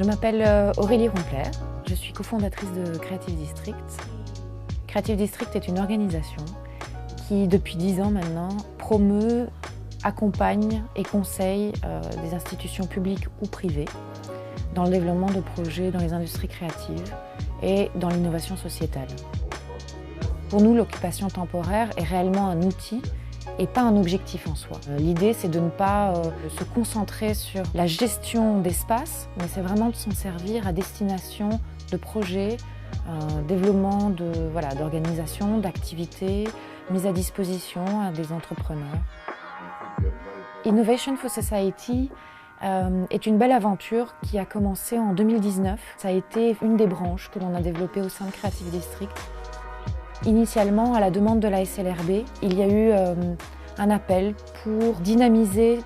Je m'appelle Aurélie Rompler, je suis cofondatrice de Creative District. Creative District est une organisation qui, depuis 10 ans maintenant, promeut, accompagne et conseille des institutions publiques ou privées dans le développement de projets dans les industries créatives et dans l'innovation sociétale. Pour nous, l'occupation temporaire est réellement un outil et pas un objectif en soi. L'idée, c'est de ne pas se concentrer sur la gestion d'espace, mais c'est vraiment de s'en servir à destination de projets, développement d'organisations, d'activités, mise à disposition à des entrepreneurs. Innovation for Society est une belle aventure qui a commencé en 2019. Ça a été une des branches que l'on a développées au sein de Creative District. Initialement, à la demande de la SLRB, il y a eu un appel pour dynamiser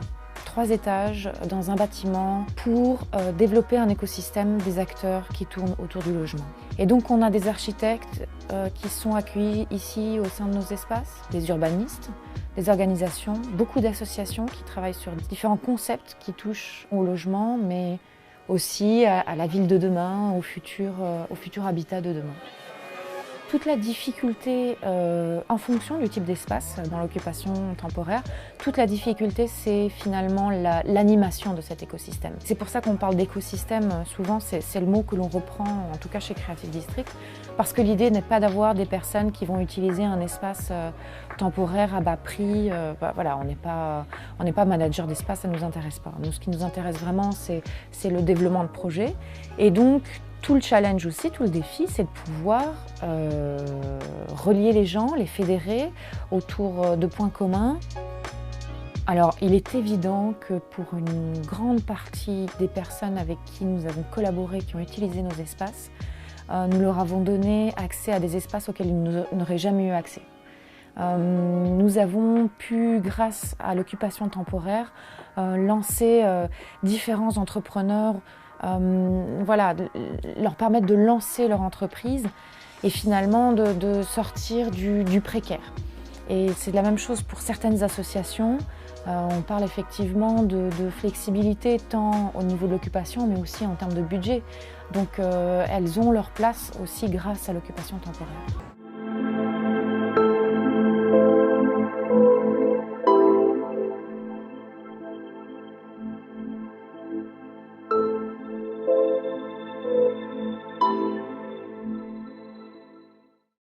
3 étages dans un bâtiment pour développer un écosystème des acteurs qui tournent autour du logement. Et donc on a des architectes qui sont accueillis ici au sein de nos espaces, des urbanistes, des organisations, beaucoup d'associations qui travaillent sur différents concepts qui touchent au logement, mais aussi à la ville de demain, au futur habitat de demain. Toute la difficulté, en fonction du type d'espace dans l'occupation temporaire, toute la difficulté, c'est finalement l'animation de cet écosystème. C'est pour ça qu'on parle d'écosystème, souvent c'est le mot que l'on reprend, en tout cas chez Creative District, parce que l'idée n'est pas d'avoir des personnes qui vont utiliser un espace temporaire à bas prix. Voilà, on n'est pas manager d'espace, ça ne nous intéresse pas. Nous, ce qui nous intéresse vraiment, c'est le développement de projets. Et donc, tout le challenge aussi, tout le défi, c'est de pouvoir relier les gens, les fédérer autour de points communs. Alors, il est évident que pour une grande partie des personnes avec qui nous avons collaboré, qui ont utilisé nos espaces, nous leur avons donné accès à des espaces auxquels ils n'auraient jamais eu accès. Nous avons pu, grâce à l'occupation temporaire, lancer différents entrepreneurs, leur permettre de lancer leur entreprise et finalement de sortir du précaire. Et c'est la même chose pour certaines associations. On parle effectivement de flexibilité tant au niveau de l'occupation mais aussi en termes de budget. Donc elles ont leur place aussi grâce à l'occupation temporaire.